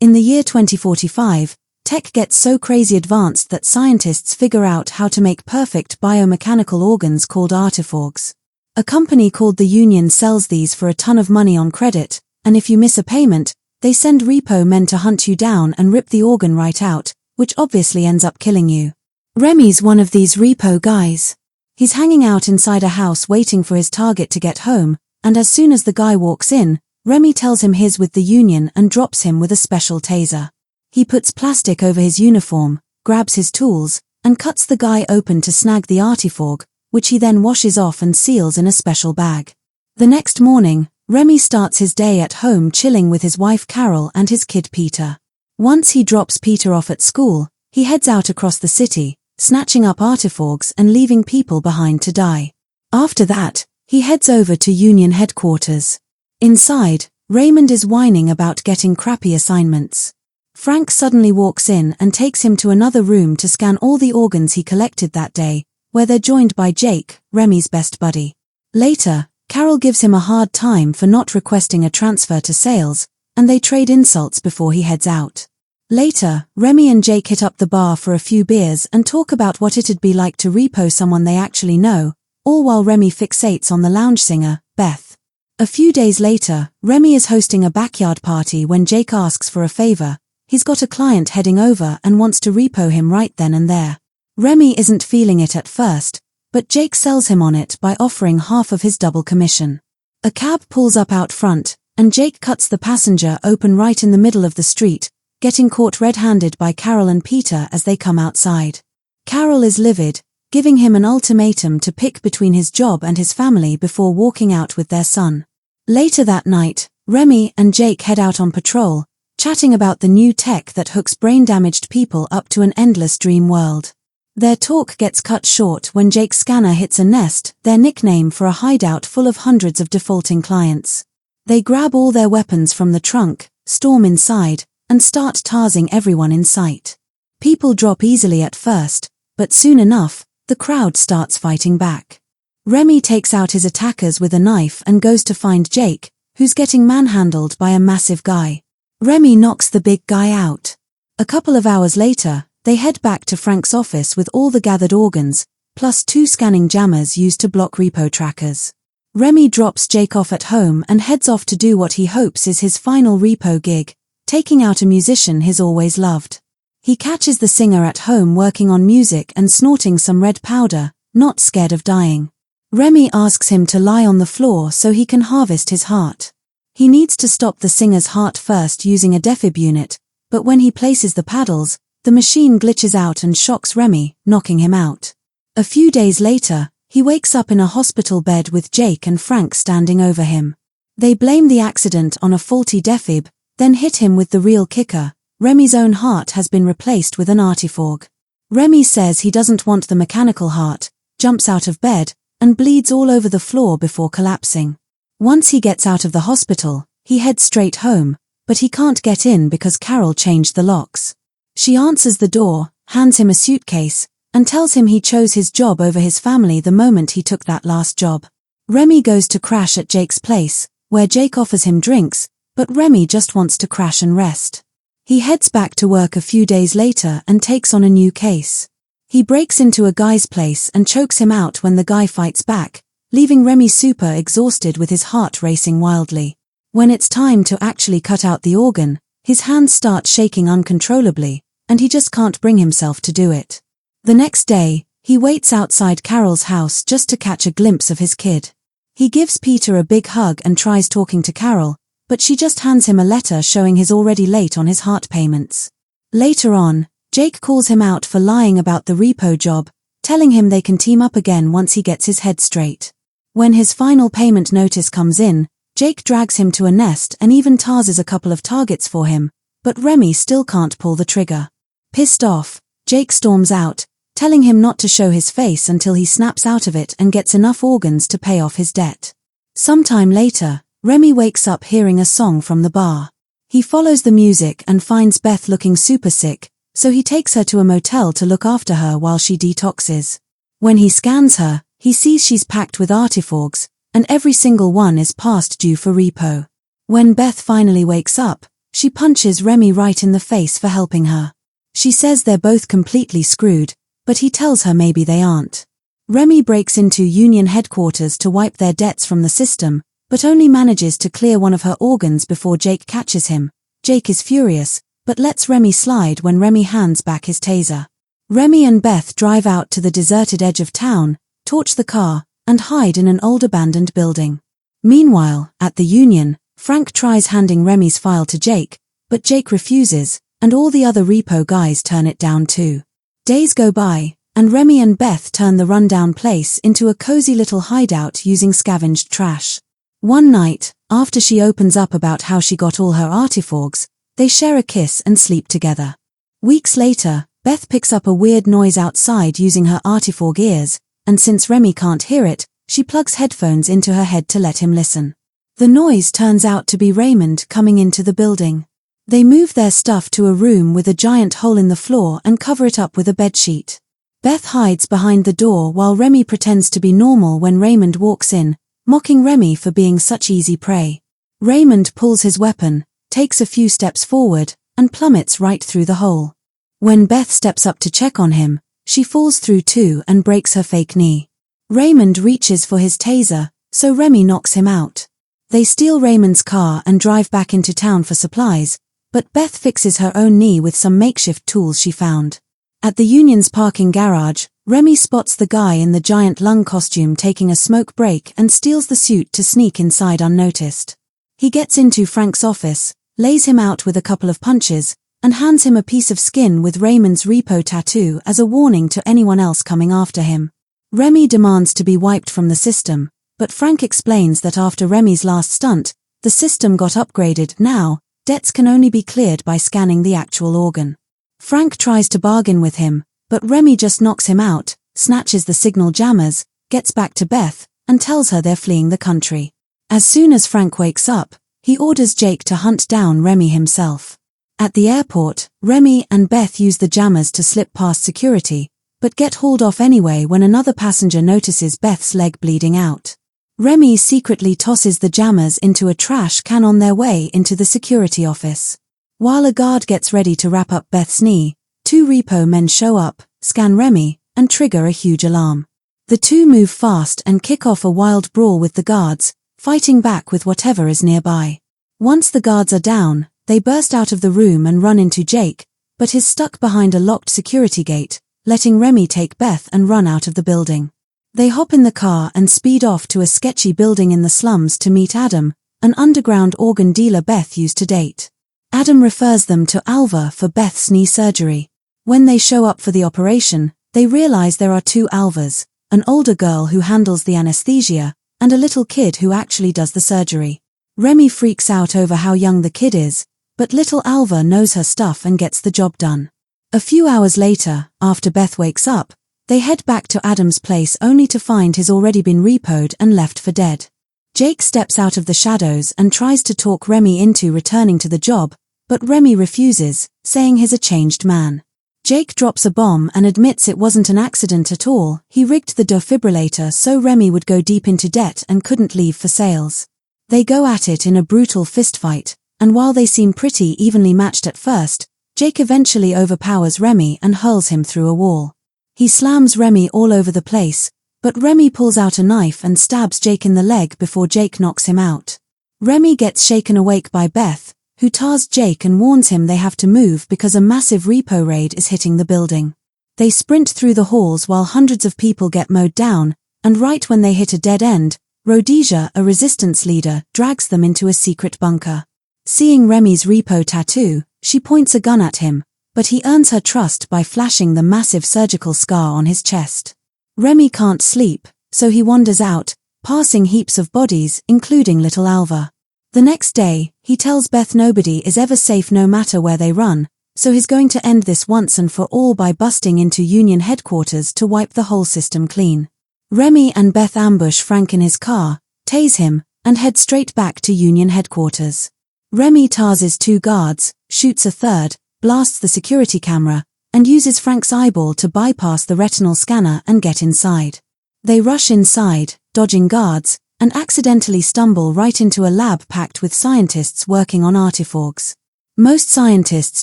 In the year 2045, tech gets so crazy advanced that scientists figure out how to make perfect biomechanical organs called artiforgs. A company called the Union sells these for a ton of money on credit, and if you miss a payment, they send Repo Men to hunt you down and rip the organ right out, which obviously ends up killing you. Remy's one of these repo guys. He's hanging out inside a house waiting for his target to get home, and as soon as the guy walks in, Remy tells him he's with the Union and drops him with a special taser. He puts plastic over his uniform, grabs his tools, and cuts the guy open to snag the artiforg, which he then washes off and seals in a special bag. The next morning, Remy starts his day at home chilling with his wife Carol and his kid Peter. Once he drops Peter off at school, he heads out across the city, snatching up artiforgs and leaving people behind to die. After that, he heads over to Union headquarters. Inside, Raymond is whining about getting crappy assignments. Frank suddenly walks in and takes him to another room to scan all the organs he collected that day, where they're joined by Jake, Remy's best buddy. Later, Carol gives him a hard time for not requesting a transfer to sales, and they trade insults before he heads out. Later, Remy and Jake hit up the bar for a few beers and talk about what it'd be like to repo someone they actually know, all while Remy fixates on the lounge singer, Beth. A few days later, Remy is hosting a backyard party when Jake asks for a favor. He's got a client heading over and wants to repo him right then and there. Remy isn't feeling it at first, but Jake sells him on it by offering half of his double commission. A cab pulls up out front, and Jake cuts the passenger open right in the middle of the street, getting caught red-handed by Carol and Peter as they come outside. Carol is livid, giving him an ultimatum to pick between his job and his family before walking out with their son. Later that night, Remy and Jake head out on patrol, chatting about the new tech that hooks brain-damaged people up to an endless dream world. Their talk gets cut short when Jake's scanner hits a nest, their nickname for a hideout full of hundreds of defaulting clients. They grab all their weapons from the trunk, storm inside, and start tarsing everyone in sight. People drop easily at first, but soon enough, the crowd starts fighting back. Remy takes out his attackers with a knife and goes to find Jake, who's getting manhandled by a massive guy. Remy knocks the big guy out. A couple of hours later, they head back to Frank's office with all the gathered organs, plus 2 scanning jammers used to block repo trackers. Remy drops Jake off at home and heads off to do what he hopes is his final repo gig, taking out a musician he's always loved. He catches the singer at home working on music and snorting some red powder, not scared of dying. Remy asks him to lie on the floor so he can harvest his heart. He needs to stop the singer's heart first using a defib unit, but when he places the paddles, the machine glitches out and shocks Remy, knocking him out. A few days later, he wakes up in a hospital bed with Jake and Frank standing over him. They blame the accident on a faulty defib, then hit him with the real kicker. Remy's own heart has been replaced with an artiforg. Remy says he doesn't want the mechanical heart, jumps out of bed, and bleeds all over the floor before collapsing. Once he gets out of the hospital, he heads straight home, but he can't get in because Carol changed the locks. She answers the door, hands him a suitcase, and tells him he chose his job over his family the moment he took that last job. Remy goes to crash at Jake's place, where Jake offers him drinks, but Remy just wants to crash and rest. He heads back to work a few days later and takes on a new case. He breaks into a guy's place and chokes him out when the guy fights back, leaving Remy super exhausted with his heart racing wildly. When it's time to actually cut out the organ, his hands start shaking uncontrollably, and he just can't bring himself to do it. The next day, he waits outside Carol's house just to catch a glimpse of his kid. He gives Peter a big hug and tries talking to Carol, but she just hands him a letter showing he's already late on his heart payments. Later on, Jake calls him out for lying about the repo job, telling him they can team up again once he gets his head straight. When his final payment notice comes in, Jake drags him to a nest and even tarses a couple of targets for him, but Remy still can't pull the trigger. Pissed off, Jake storms out, telling him not to show his face until he snaps out of it and gets enough organs to pay off his debt. Sometime later, Remy wakes up hearing a song from the bar. He follows the music and finds Beth looking super sick, so he takes her to a motel to look after her while she detoxes. When he scans her, he sees she's packed with artiforgs, and every single one is past due for repo. When Beth finally wakes up, She punches Remy right in the face for helping her. She says they're both completely screwed, but he tells her maybe they aren't. Remy breaks into Union headquarters to wipe their debts from the system, but only manages to clear one of her organs before Jake catches him. Jake is furious, but lets Remy slide when Remy hands back his taser. Remy and Beth drive out to the deserted edge of town, torch the car, and hide in an old abandoned building. Meanwhile, at the Union, Frank tries handing Remy's file to Jake, but Jake refuses, and all the other repo guys turn it down too. Days go by, and Remy and Beth turn the rundown place into a cozy little hideout using scavenged trash. One night, after she opens up about how she got all her artiforgs, they share a kiss and sleep together. Weeks later, Beth picks up a weird noise outside using her artiforg ears, and since Remy can't hear it, she plugs headphones into her head to let him listen. The noise turns out to be Raymond coming into the building. They move their stuff to a room with a giant hole in the floor and cover it up with a bedsheet. Beth hides behind the door while Remy pretends to be normal when Raymond walks in, mocking Remy for being such easy prey. Raymond pulls his weapon, takes a few steps forward, and plummets right through the hole. When Beth steps up to check on him, she falls through too and breaks her fake knee. Raymond reaches for his taser, so Remy knocks him out. They steal Raymond's car and drive back into town for supplies, but Beth fixes her own knee with some makeshift tools she found. At the Union's parking garage, Remy spots the guy in the giant lung costume taking a smoke break and steals the suit to sneak inside unnoticed. He gets into Frank's office, lays him out with a couple of punches, and hands him a piece of skin with Raymond's repo tattoo as a warning to anyone else coming after him. Remy demands to be wiped from the system, but Frank explains that after Remy's last stunt, the system got upgraded. Now, debts can only be cleared by scanning the actual organ. Frank tries to bargain with him, but Remy just knocks him out, snatches the signal jammers, gets back to Beth, and tells her they're fleeing the country. As soon as Frank wakes up, he orders Jake to hunt down Remy himself. At the airport, Remy and Beth use the jammers to slip past security, but get hauled off anyway when another passenger notices Beth's leg bleeding out. Remy secretly tosses the jammers into a trash can on their way into the security office. While a guard gets ready to wrap up Beth's knee, two repo men show up, scan Remy, and trigger a huge alarm. The two move fast and kick off a wild brawl with the guards, fighting back with whatever is nearby. Once the guards are down, they burst out of the room and run into Jake, but is stuck behind a locked security gate, letting Remy take Beth and run out of the building. They hop in the car and speed off to a sketchy building in the slums to meet Adam, an underground organ dealer Beth used to date. Adam refers them to Alva for Beth's knee surgery. When they show up for the operation, they realize there are two Alvas, an older girl who handles the anesthesia, and a little kid who actually does the surgery. Remy freaks out over how young the kid is, but little Alva knows her stuff and gets the job done. A few hours later, after Beth wakes up, they head back to Adam's place only to find he's already been repoed and left for dead. Jake steps out of the shadows and tries to talk Remy into returning to the job, but Remy refuses, saying he's a changed man. Jake drops a bomb and admits it wasn't an accident at all. He rigged the defibrillator so Remy would go deep into debt and couldn't leave for sales. They go at it in a brutal fistfight, and while they seem pretty evenly matched at first, Jake eventually overpowers Remy and hurls him through a wall. He slams Remy all over the place, but Remy pulls out a knife and stabs Jake in the leg before Jake knocks him out. Remy gets shaken awake by Beth, who tars Jake and warns him they have to move because a massive repo raid is hitting the building. They sprint through the halls while hundreds of people get mowed down, and right when they hit a dead end, Rhodesia, a resistance leader, drags them into a secret bunker. Seeing Remy's repo tattoo, she points a gun at him, but he earns her trust by flashing the massive surgical scar on his chest. Remy can't sleep, so he wanders out, passing heaps of bodies, including little Alva. The next day, he tells Beth nobody is ever safe no matter where they run, so he's going to end this once and for all by busting into Union headquarters to wipe the whole system clean. Remy and Beth ambush Frank in his car, tase him, and head straight back to Union headquarters. Remy tars two guards, shoots a third, blasts the security camera, and uses Frank's eyeball to bypass the retinal scanner and get inside. They rush inside, dodging guards, and accidentally stumble right into a lab packed with scientists working on artiforgs. Most scientists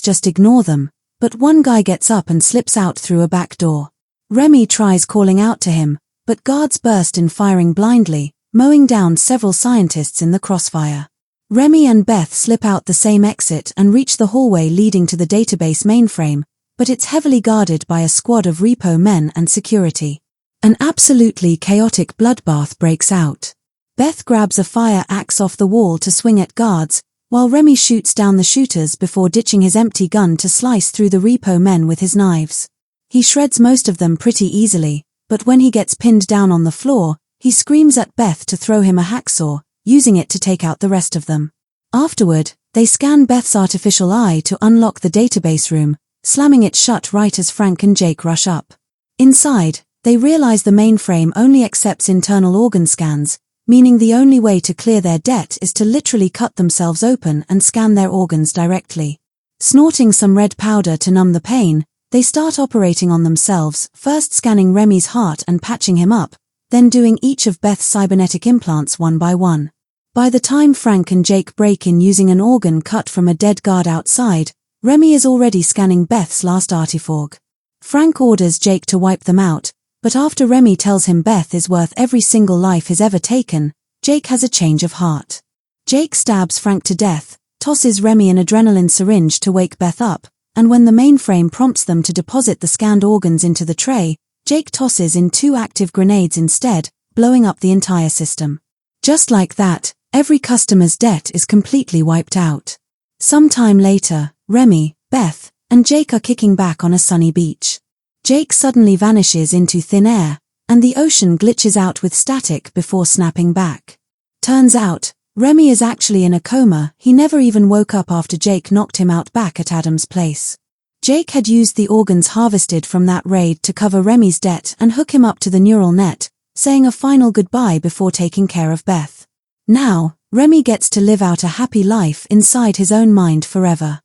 just ignore them, but one guy gets up and slips out through a back door. Remy tries calling out to him, but guards burst in firing blindly, mowing down several scientists in the crossfire. Remy and Beth slip out the same exit and reach the hallway leading to the database mainframe, but it's heavily guarded by a squad of Repo Men and security. An absolutely chaotic bloodbath breaks out. Beth grabs a fire axe off the wall to swing at guards, while Remy shoots down the shooters before ditching his empty gun to slice through the Repo Men with his knives. He shreds most of them pretty easily, but when he gets pinned down on the floor, he screams at Beth to throw him a hacksaw, using it to take out the rest of them. Afterward, they scan Beth's artificial eye to unlock the database room, slamming it shut right as Frank and Jake rush up. Inside, they realize the mainframe only accepts internal organ scans, meaning the only way to clear their debt is to literally cut themselves open and scan their organs directly. Snorting some red powder to numb the pain, they start operating on themselves, first scanning Remy's heart and patching him up, then doing each of Beth's cybernetic implants one by one. By the time Frank and Jake break in using an organ cut from a dead guard outside, Remy is already scanning Beth's last artiforg. Frank orders Jake to wipe them out, but after Remy tells him Beth is worth every single life he's ever taken, Jake has a change of heart. Jake stabs Frank to death, tosses Remy an adrenaline syringe to wake Beth up, and when the mainframe prompts them to deposit the scanned organs into the tray, Jake tosses in 2 active grenades instead, blowing up the entire system. Just like that, every customer's debt is completely wiped out. Some time later, Remy, Beth, and Jake are kicking back on a sunny beach. Jake suddenly vanishes into thin air, and the ocean glitches out with static before snapping back. Turns out, Remy is actually in a coma. He never even woke up after Jake knocked him out back at Adam's place. Jake had used the organs harvested from that raid to cover Remy's debt and hook him up to the neural net, saying a final goodbye before taking care of Beth. Now, Remy gets to live out a happy life inside his own mind forever.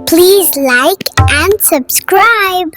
Please like and subscribe.